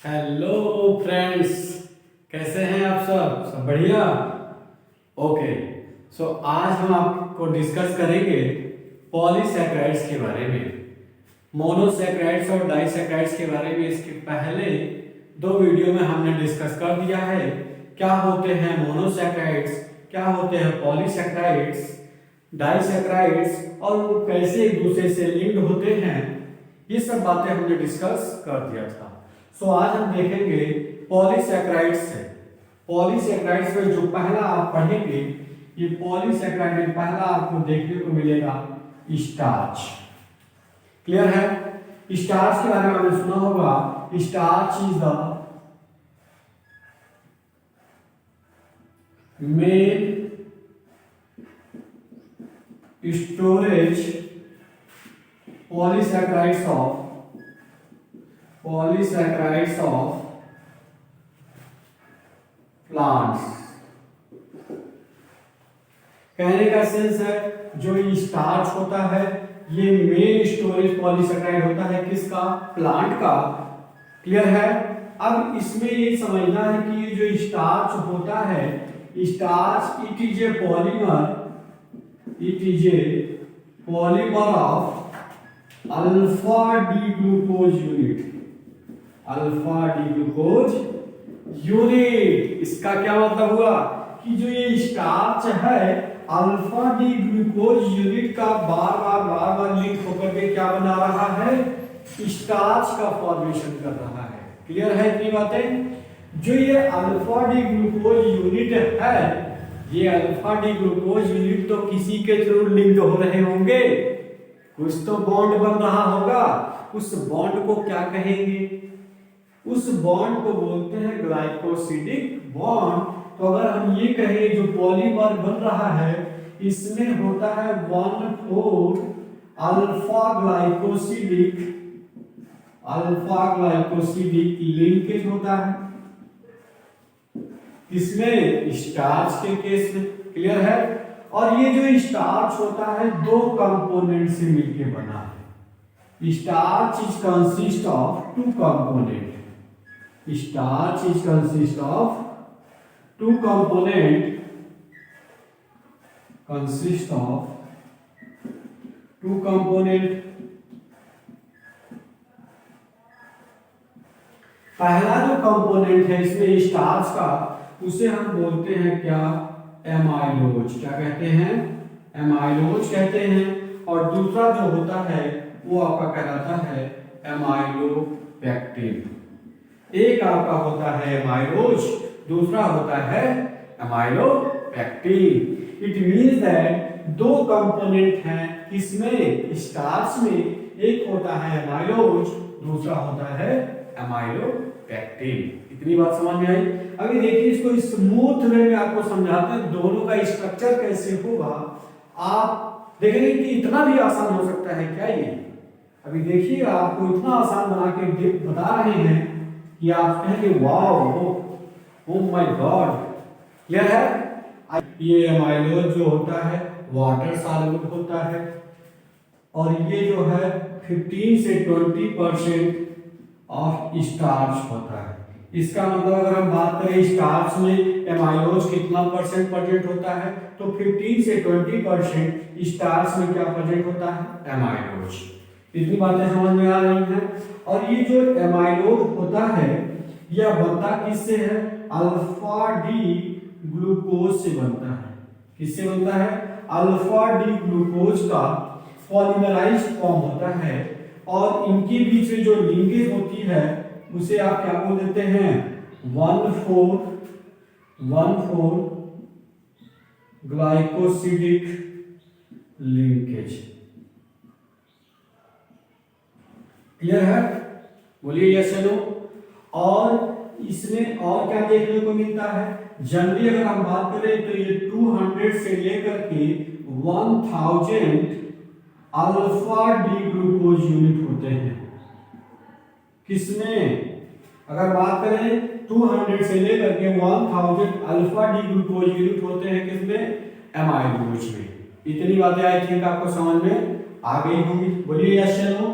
Hello friends, कैसे हैं आप सब बढ़िया। ओके, सो आज हम आपको डिस्कस करेंगे पॉलीसैकेराइड्स के बारे में, मोनोसैकेराइड्स और डाइसैकेराइड्स के बारे में। इसके पहले दो वीडियो में हमने डिस्कस कर दिया है क्या होते हैं मोनोसैकेराइड्स, क्या होते हैं पॉलीसैकेराइड्स, डाइसैकेराइड्स और वो कैसे एक दूसरे से लिंक्ड होते हैं। ये सब बातें हमने डिस्कस कर दिया था। सो आज हम देखेंगे पॉलीसैकेराइड्स से। पॉलीसैकेराइड्स में जो पहला आप पढ़ेंगे, ये पॉलीसैकेराइड में पहला आपको देखने को मिलेगा स्टार्च। क्लियर है? स्टार्च के बारे में आपने सुना होगा, starch is the main storage polysaccharides of plants। कहने का सेंस है जो ये स्टार्च होता है ये मेन स्टोरेज पॉलीसैकेराइड होता है किसका? प्लांट का। क्लियर है? अब इसमें ये समझना है कि ये जो स्टार्च होता है, starch it is A polymer of alpha D glucose unit. इसका क्या मतलब हुआ कि जो ये स्टार्च है अल्फा डी ग्लूकोज यूनिट का बार बार लिंक होकर के क्या बना रहा है? स्टार्च का फॉर्मेशन कर रहा है। क्लियर है इतनी बातें? जो ये अल्फा डी ग्लूकोज यूनिट है, ये अल्फा डी ग्लूकोज यूनिट तो किसी के थ्रू लिंक हो रहे होंगे, कुछ तो बॉन्ड बन रहा होगा। उस बॉन्ड को क्या कहेंगे? उस बॉन्ड को बोलते हैं ग्लाइकोसिडिक बॉन्ड। तो अगर हम ये कहें जो पॉलीमर बन रहा है इसमें होता है 1,4 अल्फा ग्लाइकोसिडिक लिंकेज होता है इसमें स्टार्च के केस में। क्लियर है? और ये जो स्टार्च होता है दो कंपोनेंट से मिलकर बना है। Starch is consist of two component. Starch is consist of two component पहला जो कंपोनेंट है इसमें स्टार्च का, उसे हम बोलते हैं क्या? एमाइलोज। क्या कहते हैं? एमाइलोज कहते हैं। और दूसरा जो होता है वो आपका कहलाता है एमाइलोपेक्टिन। एक आपका होता है एमाइलोज, दूसरा होता है एमाइलोपेक्टिन। इट मींस दैट दो कंपोनेंट हैं किसमें? स्टार्च में। एक होता है एमाइलोज, दूसरा होता है एमाइलोपेक्टिन। इतनी बात समझ में आई? अभी देखिए इसको स्मूथ वे में आपको समझाते हैं दोनों का स्ट्रक्चर कैसे होगा। आप देखेंगे कि इतना भी आसान हो सकता है क्या ये? अभी देखिए आपको इतना आसान बना के बता रहे हैं कि आप कहेंगे wow, oh my God. Clear है? ये एमाइलोज जो होता है वाटर सॉल्युबल होता है और ये जो है 15 से 20% ऑफ स्टार्च होता है। इसका मतलब अगर हम बात करें स्टार्च में एमाइलोज कितना परसेंट होता है, तो 15 से 20% स्टार्च में क्या प्रेजेंट होता है? एमाइलोज। इतनी बातें समझ में आ रही हैं? और ये जो एमाइलोज होता है यह बनता किससे है? अल्फा डी ग्लूकोज से बनता है। किससे बनता है? अल्फा डी ग्लूकोज का पॉलीमराइज्ड फॉर्म होता है और इनके बीच में जो लिंकेज होती है उसे आप क्या बोल देते हैं? 1,4 ग्लाइकोसिडिक लिंकेज। क्लियर है? बोलिए यस या नो। और इसमें और क्या देखने को मिलता है? जनरली अगर हम बात करें तो ये 200 से लेकर के 1000 अल्फा डी ग्लूकोज यूनिट होते हैं। किसमें? अगर बात करें 200 से लेकर के 1000 अल्फा डी ग्लूकोज यूनिट होते हैं किसमें? एमाइलोज में। इतनी बातें आई थिंक आपको समझ में आ गई होंगी। बोलिए यस या नो।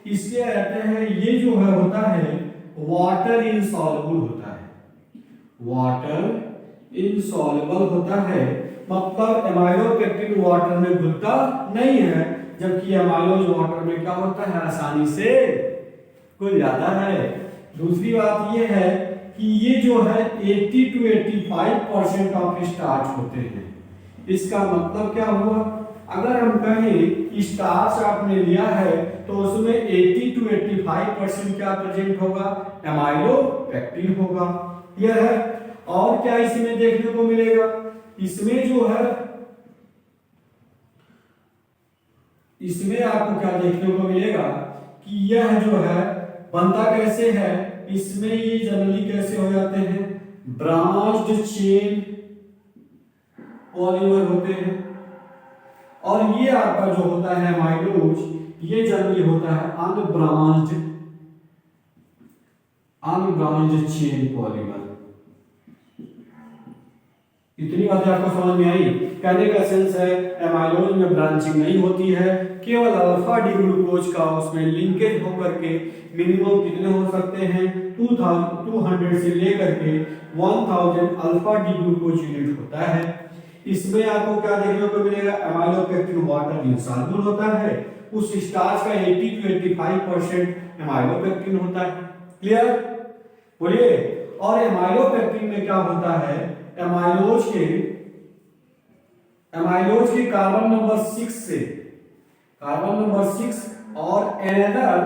इसलिए रहते हैं ये जो है होता है वाटर इनसॉल्युबल होता है, वाटर इनसॉल्युबल होता है, मतलब एमाइलोपेक्टिन वाटर में घुलता नहीं है, जबकि एमाइलोज वाटर में क्या होता है, आसानी से घुल जाता है। दूसरी बात यह है कि ये जो है 80 to 85% ऑफ स्टार्च होते हैं। इसका मतलब क्या हुआ, अगर हम कहें कि स्टार्च आपने लिया है तो उसमें 80 to 85% क्या प्रेजेंट होगा, एमाइलोपेक्टिन होगा। यह है। और क्या इसमें देखने को मिलेगा, इसमें जो है, इसमें आपको क्या देखने को मिलेगा कि यह जो है बनता कैसे है, इसमें ये जनरली कैसे हो जाते हैं, ब्रांच्ड चेन पॉलीमर होते हैं। और ये आपका जो होता है एमाइलोज, ये जनरली होता है अनब्रांच्ड चेन पॉलीमर। इतनी बातें आपको समझ में आई। कहने का सेंस है एमाइलोज में ब्रांचिंग नहीं होती है, केवल अल्फा डी ग्लूकोज का उसमें लिंकेज होकर के मिनिमम कितने हो सकते हैं, 200 से लेकर के 1000 अल्फा डी ग्लूकोज यूनिट होता है। इसमें आपको क्या देखने को मिलेगा, एमाइलोपेक्टिन वाटर इनसॉल्युबल होता है, उस स्टार्च का 80 to 85% एमाइलोपेक्टिन होता है। क्लियर, बोलिए। और एमाइलोपेक्टिन में क्या होता है, एमाइलोज के कार्बन नंबर 6 से, कार्बन नंबर 6 और एनदर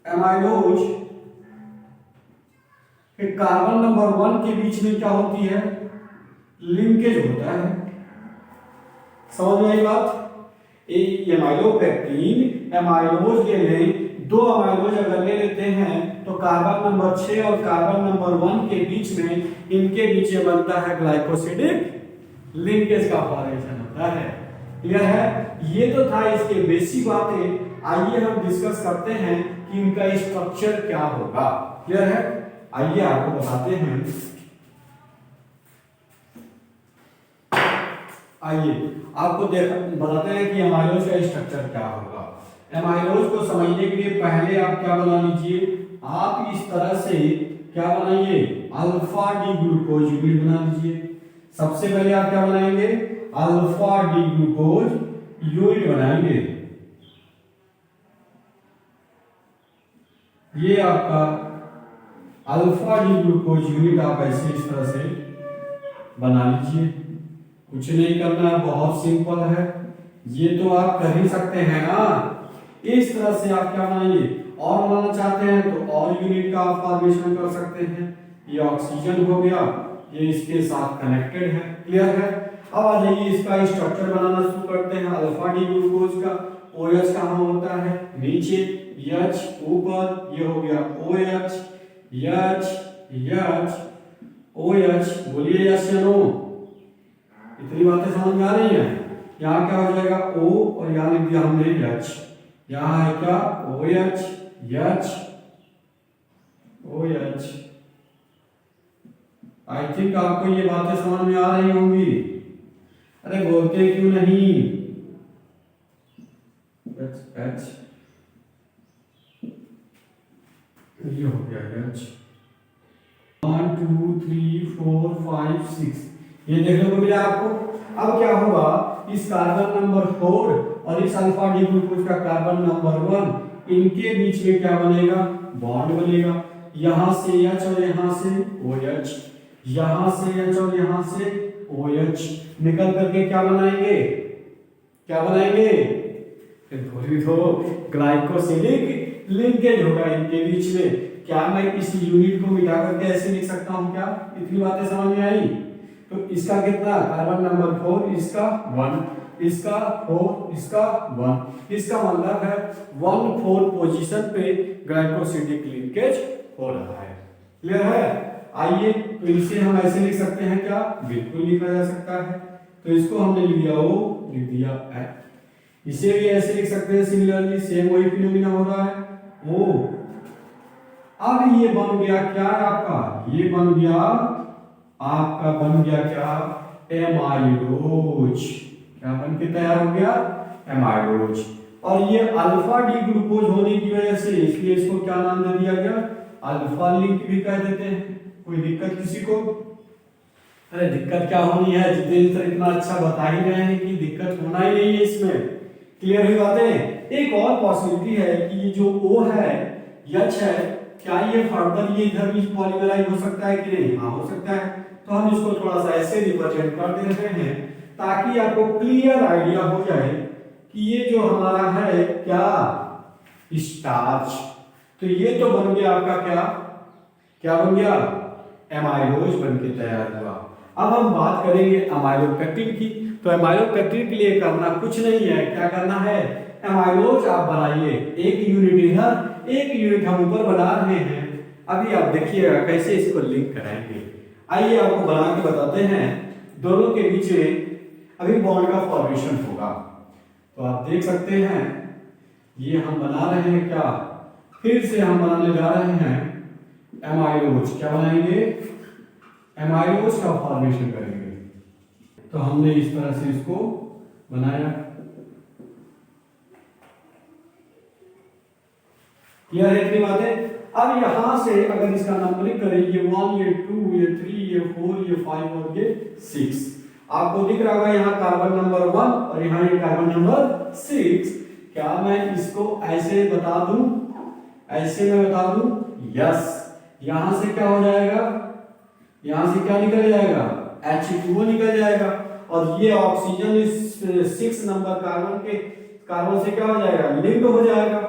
एमाइलोज के कार्बन नंबर 1 के बीच में क्या होती है, लिंकेज होता है। समझ में आई बात। एमाइलोपेक्टिन एमाइलोज ले लें, 2 अमाइलोज अगर ले लेते हैं तो कार्बन नंबर 6 और कार्बन नंबर 1 के बीच में, इनके बीच में बनता है ग्लाइकोसिडिक लिंकेज का फॉर्मेशन होता है। क्लियर है। ये तो था इसके बेसिक बातें। आइए हम डिस्कस करते हैं कि इनका स्ट्रक्चर क्या होगा। क्लियर है। आइए आपको बताते हैं, आइए आपको बताते हैं कि एमाइलोज का स्ट्रक्चर क्या होगा। एमाइलोज को समझने के लिए पहले आप क्या बना लीजिए, आप इस तरह से क्या बनाइए, अल्फा डी ग्लूकोज यूनिट बना लीजिए। सबसे पहले आप क्या बनाएंगे, अल्फा डी ग्लूकोज यूनिट बनाएंगे। ये आपका अल्फा डी ग्लूकोज यूनिट आप ऐसे इस तरह से बना लीजिए। कुछ नहीं करना है, बहुत सिंपल है। ये तो आप कर ही सकते हैं ना। इस तरह से आप क्या बनाइए, और बनाना चाहते हैं तो और यूनिट का आप फॉर्मेशन कर सकते हैं। ये ऑक्सीजन हो गया, ये इसके साथ कनेक्टेड है। क्लियर है। अब आ जाइए इसका स्ट्रक्चर बनाना शुरू करते हैं। अल्फा डी ग्लूकोज का OH कहाँ होता है, नीचे, H ऊपर, ये हो गया OH, H OH। बोलिए यस या नो। इतनी बातें समझ में आ रही हैं। यहाँ क्या हो जाएगा O और यहाँ लिख दिया हमने H। यहाँ है क्या OH H OH। I think आपको ये बातें समझ में आ रही होंगी। अरे बोलते क्यों नहीं। H ये हो गया H। 1 2 3 4 5 6 ये देखने को मिला आपको। अब क्या होगा, इस कार्बन नंबर 4 और इस अल्फा डी ग्लूकोज का कार्बन नंबर 1, इनके बीच में क्या बनेगा, बॉन्ड बनेगा। यहां से H और यहां से OH, यहां से H और यहां से OH निकल करके क्या बनाएंगे, क्या बनाएंगे, तो ग्लाइकोसिडिक लिंकेज होगा इनके बीच में। क्या मैं इस यूनिट को मिटा करके ऐसे लिख सकता हूं क्या। इतनी बातें समझ में आई। तो इसका कितना, कार्बन नंबर 4, इसका 1, इसका 4, इसका 1, इसका मतलब है 1-4 पोजीशन पे ग्लाइकोसिडिक लिंकेज हो रहा है। क्लियर है। आइए तो इसे हम ऐसे लिख सकते हैं क्या, बिल्कुल लिखा जा सकता है। तो इसको हमने लिख दिया O, लिख दिया H। इसे भी ऐसे लिख सकते हैं सिमिलरली, सेम वही फिनोमिना हो रहा है O। अब ये बन गया क्या आपका, ये बन गया आपका, बन गया क्या, एमाइलोज। क्या बन के तैयार हो गया, एमाइलोज। और ये अल्फा डी ग्लूकोज होने की वजह से इसलिए इसको क्या नाम दे दिया गया, अल्फा लिंक भी कह देते हैं। कोई दिक्कत किसी को? अरे दिक्कत क्या होनी है, जितेंद्र सर इतना अच्छा बता ही रहे हैं कि दिक्कत होना ही नहीं है इसमें। क्लियर हुई बातें? एक और पॉसिबिलिटी है कि ये जो O है, H है, क्या ये फर्दर ये इधर भी पॉलीमराइज हो सकता है कि नहीं? हाँ हो सकता है। तो हम इसको थोड़ा सा ऐसे रिप्रेजेंट कर दे रहे हैं ताकि आपको क्लियर आइडिया हो जाए कि ये जो हमारा है क्या, स्टार्च। तो ये तो बन गया आपका क्या, क्या बन गया, एमाइलोज बन के तैयार हुआ। अब हम बात करेंगे एमाइलोपेक्टिन की। तो एमाइलोपेक्टिन के लिए करना कुछ नहीं है, क्या करना है, एमाइलोज आप बनाइए, एक यूनिट इधर एक यूनिट हम ऊपर बना रहे हैं। अभी आप देखिएगा कैसे इसको लिंक कराएंगे। आइए आपको बना के बताते हैं। दोनों के बीच में अभी बॉन्ड का फॉर्मेशन होगा। तो आप देख सकते हैं ये हम बना रहे हैं क्या, फिर से हम बनाने जा रहे हैं एमाइलोज। क्या बनाएंगे, एमाइलोज का फॉर्मेशन करेंगे। तो हमने इस तरह से इसको बनाया। क्लियर है इतनी बातें? अब यहां से अगर इसका नंबरिंग करें, ये 1 ये 2 ये 3 ये 4 ये 5 और ये 6, आपको दिख रहा होगा यहाँ कार्बन नंबर 1 और यहाँ ये कार्बन नंबर 6। क्या मैं इसको ऐसे बता दूं, ऐसे मैं बता दूं? यस। यहां से क्या हो जाएगा, यहां से क्या निकल जाएगा, H2O निकल जाएगा। और ये ऑक्सीजन इस 6 नंबर कार्बन से क्या हो जाएगा, लिंक हो जाएगा।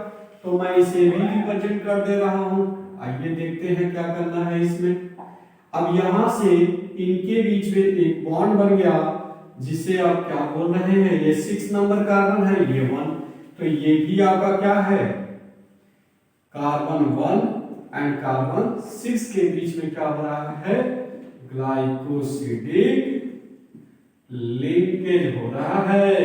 तो मैं इसे भी रिप्रेजेंट कर दे रहा हूं। आइए देखते हैं क्या करना है इसमें। अब यहां से इनके बीच में एक बॉन्ड बन गया जिसे आप क्या बोल रहे हैं, ये 6 नंबर कार्बन है, ये 1। तो ये भी आपका क्या है, कार्बन 1 एंड कार्बन 6 के बीच में क्या हो रहा है, ग्लाइकोसिडिक लिंकेज हो रहा है।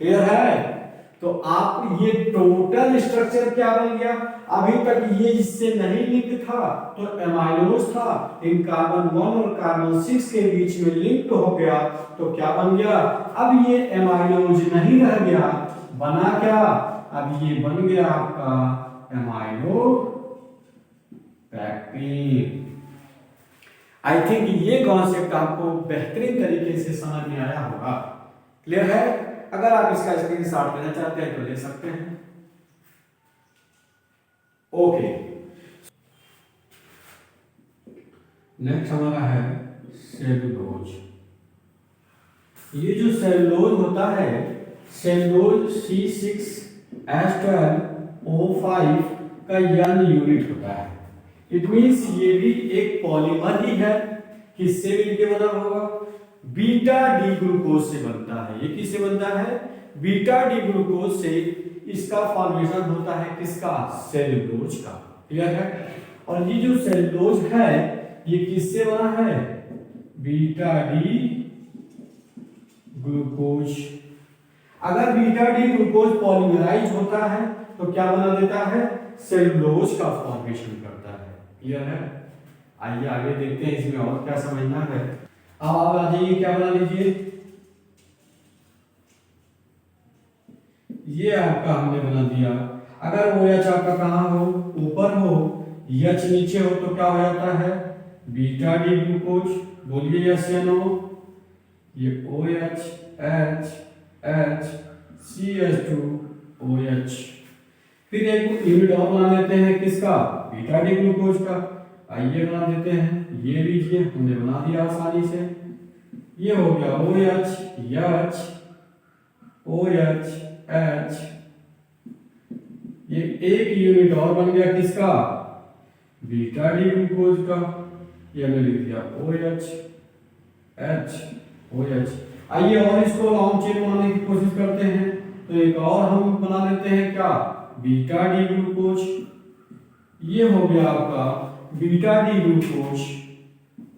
क्लियर है? तो आप ये टोटल स्ट्रक्चर क्या बन गया, अभी तक ये इससे नहीं लिंक था तो एमाइलोज था, इन कार्बन 1 और कार्बन 6 के बीच में लिंक हो गया तो क्या बन गया, अब ये एमाइलोज नहीं रह गया, बना क्या, अब ये बन गया आपका एमाइलोपेक्टिन। आई थिंक ये कॉन्सेप्ट आपको बेहतरीन तरीके से समझ में आया होगा। क्लियर है? अगर आप इसका स्क्रीनशॉट लेना चाहते हैं तो ले सकते हैं। ओके, नेक्स्ट हमारा है सेलुलोज। ये जो सेलुलोज होता है, सेलुलोज C6H12O5 का यंग यूनिट होता है। इट मींस ये भी एक पॉलीमर ही है। किससे मिलके बना होगा, बीटा डी ग्लूकोज से बनता है। ये किससे बनता है, बीटा डी ग्लूकोज से इसका फॉर्मेशन होता है, किसका, सेलुलोज का। क्लियर है? और ये जो सेलुलोज है ये किससे बना है, बीटा डी ग्लूकोज। अगर बीटा डी ग्लूकोज पॉलीमराइज होता है तो क्या बना देता है, सेलुलोज का फॉर्मेशन करता है। क्लियर है? आइए आगे देखते हैं इसमें और क्या समझना है। अब आप आ जाइए, क्या बना लीजिए, ये आपका हमने बना दिया। अगर OH आपका कहां हो, ऊपर हो, H नीचे हो तो क्या हो जाता है, बीटा डी ग्लूकोज। बोलिए यस या नो। ये OH H H CH2OH। फिर एक यूनिट और बना लेते हैं, किसका, बीटा डी ग्लूकोज का। आइए बना देते हैं, ये लीजिए, हमने बना दिया आसानी से। ये हो गया OH H OH H। ये एक यूनिट और बन गया, किसका, बीटा डी ग्लूकोज का। ये हमने लिख दिया OH H OH। आइए और इसको लॉन्ग चेन बनाने की कोशिश करते हैं। तो एक और हम बना लेते हैं, क्या, बीटा डी ग्लूकोज। ये हो गया आपका beta D glucose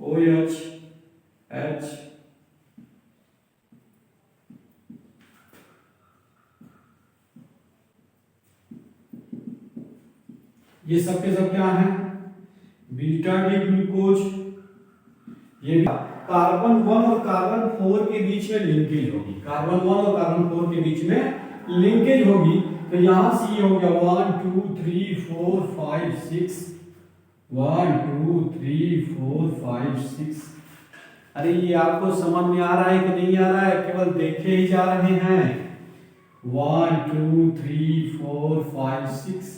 OH H। ये सब के सब क्या है, बीटा डी ग्लूकोज। ये कार्बन 1 और कार्बन 4 के बीच में लिंकेज होगी, कार्बन 1 और कार्बन 4 के बीच में लिंकेज होगी तो यहाँ से ये हो गया 1 2 3 4 5 6 1 2 3 4 5 6। अरे ये आपको समझ में आ रहा है कि नहीं आ रहा है, केवल देखे ही जा रहे हैं। 1 2 3 4 5 6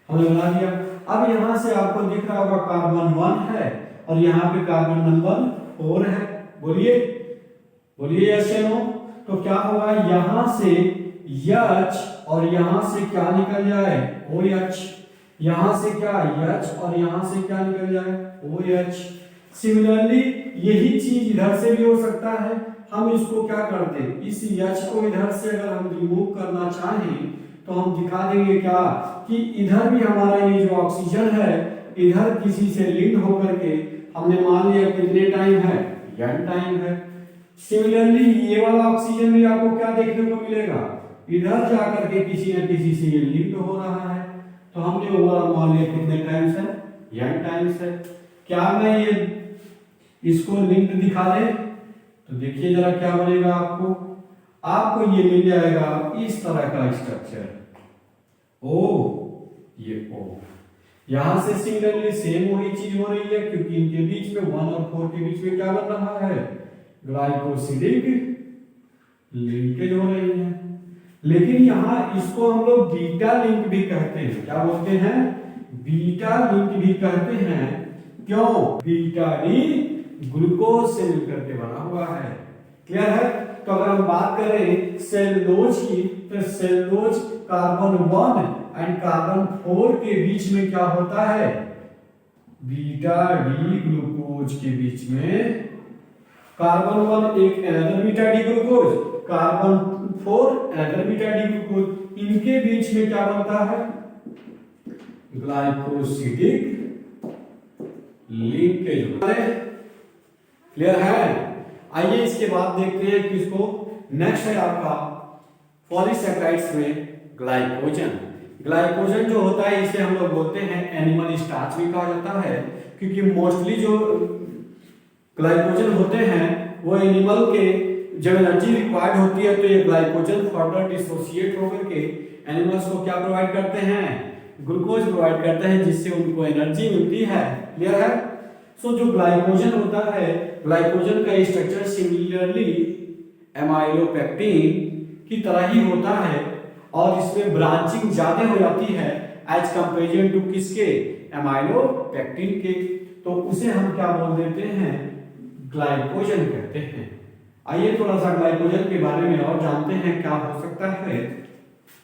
हमने बना दिया। अब यहाँ से आपको दिख रहा होगा कार्बन 1 है और यहाँ पे कार्बन नंबर 4 है। बोलिए बोलिए यस या नो। तो क्या होगा, यहाँ से H और यहाँ से क्या निकल जाए OH, यहाँ से क्या H और यहाँ से क्या निकल जाए OH। सिमिलरली यही चीज इधर से भी हो सकता है। हम इसको क्या करते हैं, इस H को इधर से अगर हम रिमूव करना चाहें तो हम दिखा देंगे क्या कि इधर भी हमारा ये जो ऑक्सीजन है इधर किसी से लिंक होकर के हमने मान लिया कितने टाइम है, n टाइम है। सिमिलरली ये वाला ऑक्सीजन भी आपको क्या देखने को मिलेगा, इधर जाकर के किसी न किसी से ये लिंक हो रहा है। तो हमने ओवरऑल मान लिया कितने टाइम्स है, n टाइम्स है। क्या मैं ये इसको लिंक दिखा दे तो देखिए जरा क्या बनेगा, आपको ये मिल जाएगा इस तरह का स्ट्रक्चर O, ये O। यहां से सिमिलरली सेम वही चीज हो रही है क्योंकि इनके बीच में 1 और 4 के बीच में क्या बन रहा है, ग्लाइकोसिडिक लिंकेज हो रही है। लेकिन यहाँ इसको हम लोग बीटा लिंक भी कहते हैं। क्या बोलते हैं, बीटा लिंक भी कहते हैं। क्यों, बीटा डी ग्लूकोज से मिलकर के बना हुआ है। क्लियर है। तो अगर हम बात करें सेलुलोज की तो सेलुलोज कार्बन 1 एंड कार्बन 4 के बीच में क्या होता है, बीटा डी ग्लूकोज के बीच में कार्बन 1 एक another beta D glucose, carbon 4 another beta D glucose, इनके बीच में क्या बनता है, ग्लाइकोसिडिक लिंकेज। क्लियर है। आइए इसके बाद देखते हैं कि इसको नेक्स्ट है आपका पॉलीसैकेराइड्स में ग्लाइकोजन। ग्लाइकोजन जो होता है इसे हम लोग बोलते हैं एनिमल स्टार्च भी कहा जाता है क्योंकि मोस्टली जो ग्लाइकोजन होते हैं वो एनिमल के जब एनर्जी रिक्वायर्ड होती है तो ये ग्लाइकोजन फर्दर डिसोसिएट होकर के एनिमल्स को क्या प्रोवाइड करते हैं, ग्लूकोज प्रोवाइड करते हैं जिससे उनको एनर्जी मिलती है। क्लियर है। सो जो ग्लाइकोजन होता है, ग्लाइकोजन का स्ट्रक्चर सिमिलरली एमाइलोपेक्टिन की तरह ही होता है और इसमें ब्रांचिंग ज्यादा हो जाती है एज कंपेरिजन टू किसके, एमाइलोपेक्टिन के। तो उसे हम क्या बोल देते हैं, ग्लाइकोजन कहते हैं। आइए थोड़ा सा ग्लाइकोजन के बारे में और जानते हैं क्या हो सकता है।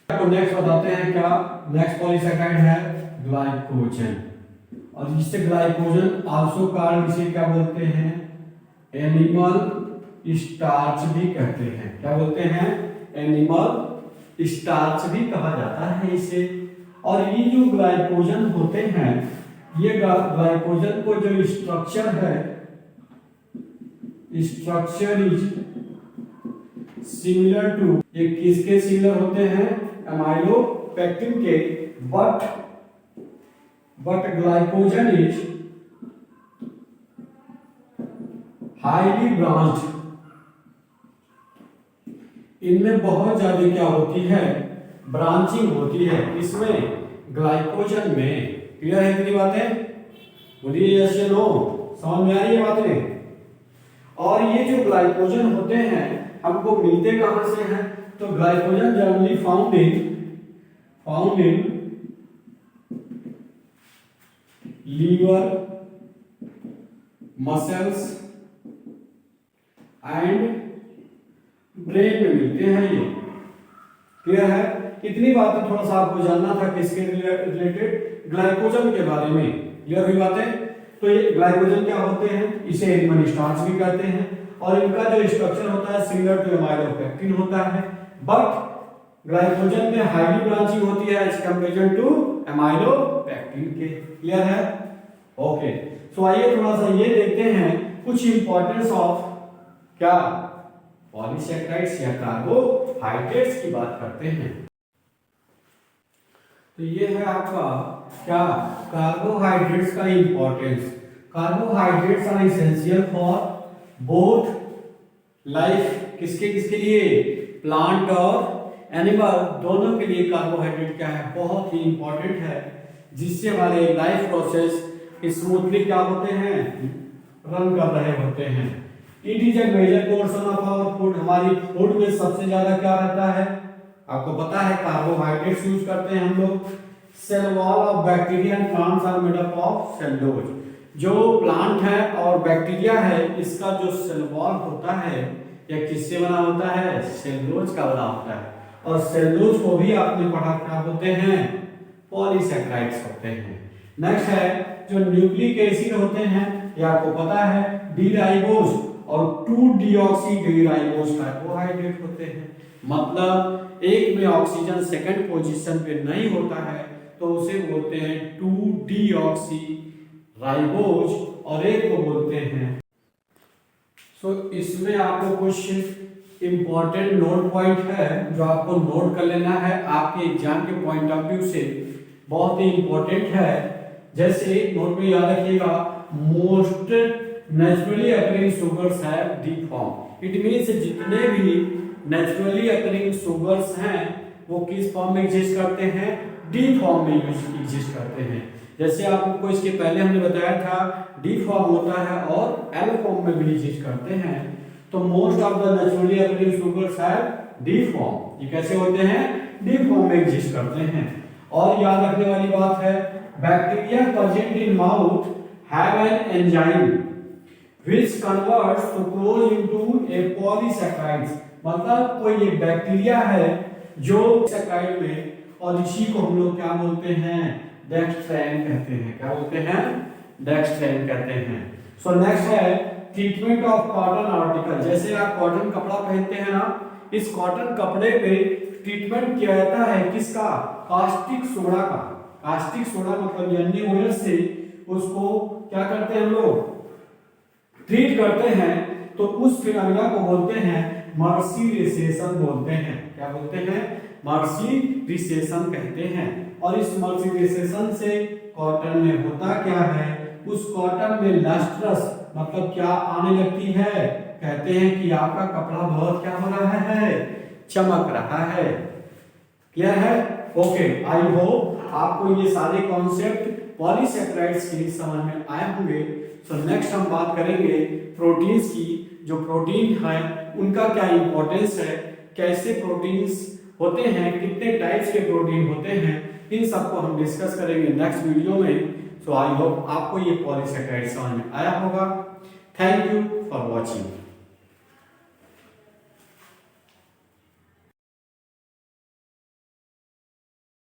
तो नेक्स्ट बताते हैं क्या, नेक्स्ट पॉलीसैकेराइड है ग्लाइकोजन और जिससे ग्लाइकोजन आल्सो कॉल्ड इसे क्या बोलते हैं, एनिमल स्टार्च भी कहते हैं। क्या बोलते हैं, एनिमल स्टार्च भी कहा जाता है इसे। और ये जो ग्लाइकोजन होते हैं, ये ग्लाइकोजन को जो स्ट्रक्चर है, स्ट्रक्चर इज सिमिलर टू, ये किसके सिमिलर होते हैं, एमाइलोपेक्टिन के, but glycogen is highly branched. इनमें बहुत ज्यादा क्या होती है, ब्रांचिंग होती है। इसमें ग्लाइकोजन में। क्लियर है कितनी बातें, बोलिए यस या नो, समझ में आ रही है बातें। और ये जो ग्लाइकोजन होते हैं हमको मिलते कहां से हैं, तो glycogen generally found in liver, muscles and brain में मिलते हैं ये। क्लियर है। इतनी बातें थोड़ा सा आपको जानना था किसके रिलेटेड, ग्लाइकोजन के बारे में। क्लियर हुई बातें। तो ये ग्लाइकोजन क्या होते हैं, इसे एनिमल स्टार्च भी कहते हैं और इनका जो स्ट्रक्चर होता है सिमिलर टू एमाइलोपेक्टिन होता है। बट ग्लाइकोजन में हाईली ब्रांचिंग होती है एज कंपेरिजन टू एमाइलोपेक्टिन के। क्लियर है। ओके। सो आइए थोड़ा सा ये देखते हैं कुछ इंपॉर्टेंस ऑफ क्या, पॉलीसैकेराइड्स या कार्बोहाइड्रेट्स की बात करते हैं। तो ये है आपका क्या, कार्बोहाइड्रेट्स का importance. Carbohydrates are essential for both life, किसके किसके लिए, प्लांट और एनिमल, दोनों के लिए कार्बोहाइड्रेट क्या है, बहुत ही इंपॉर्टेंट है, जिससे हमारे लाइफ प्रोसेस स्मूथली क्या होते हैं, रन कर रहे होते हैं। It is a major portion of our food, हमारी फूड में सबसे ज्यादा क्या रहता है, आपको पता है कार्बोहाइड्रेट्स यूज करते हैं हम लोग। Cell wall of bacteria and plants are made up of cellulose, जो प्लांट है और बैक्टीरिया है, इसका जो सेल वॉल होता है यह किससे बना होता है, सेलुलोज का बना होता है। और सेलुलोज को भी आपने पढ़ा क्या होते हैं, पॉलीसैकेराइड्स होते हैं। नेक्स्ट है जो न्यूक्लिक एसिड होते हैं, ये आपको पता है डी-राइबोज और 2-डीऑक्सी-डी-राइबोज कार्बोहाइड्रेट होते हैं। मतलब एक में ऑक्सीजन सेकंड पोजीशन पे नहीं होता है तो उसे बोलते हैं 2-डीऑक्सी-राइबोज और एक को बोलते हैं। इसमें आपको कुछ इंपॉर्टेंट नोट पॉइंट है जो आपको नोट कर लेना है, आपके एग्जाम के पॉइंट ऑफ व्यू से बहुत ही इंपॉर्टेंट है। जैसे नोट में याद रखिएगा, most naturally occurring sugars have D form. It means जितने भी नेचुरली अकरिंग शुगर्स हैं वो किस फॉर्म में एग्जिस्ट करते हैं, डी फॉर्म में एग्जिस्ट करते हैं। जैसे आपको इसके पहले हमने बताया था डी फॉर्म होता है और एल फॉर्म में भी एग्जिस्ट करते हैं। तो most of the naturally occurring sugars have D form, ये कैसे होते हैं, डी फॉर्म में एग्जिस्ट करते हैं। और याद रखने वाली बात है, bacteria present in mouth have an enzyme which converts sucrose into A polysaccharides. मतलब कोई एक बैक्टीरिया है जो सैकेराइड में, और इसी को हम लोग क्या बोलते हैं, डेक्स्ट्रैन कहते हैं। क्या बोलते हैं, डेक्स्ट्रैन कहते हैं। सो नेक्स्ट है ट्रीटमेंट ऑफ कॉटन आर्टिकल। जैसे आप कॉटन कपड़ा पहनते हैं ना, इस कॉटन कपड़े पे ट्रीटमेंट किया जाता है किसका, कास्टिक सोडा का। कास्टिक सोडा मतलब NaOH से उसको क्या करते हैं हम लोग, ट्रीट करते हैं। तो उस फिनोमेना को बोलते हैं मर्सिरिसेशन बोलते हैं। क्या बोलते हैं, मर्सिरिसेशन कहते हैं। और इस मर्सिरिसेशन से कॉटन में होता क्या है, उस कॉटन में लस्ट्रस मतलब क्या आने लगती है, कहते हैं कि आपका कपड़ा बहुत क्या हो रहा है, चमक रहा है। क्या है, ओके। आई होप आपको ये सारे कॉन्सेप्ट पॉलीसैकेराइड्स के समझ में आए होंगे। सो नेक्स्ट हम बात करेंगे प्रोटीन्स की। जो प्रोटीन है उनका क्या इंपॉर्टेंस है, कैसे प्रोटीन्स होते हैं, कितने टाइप्स के प्रोटीन होते हैं, इन सबको हम डिस्कस करेंगे नेक्स्ट वीडियो में। सो आई होप आपको ये पॉलीसैकेराइड्स समझ में आया होगा। Thank you for watching.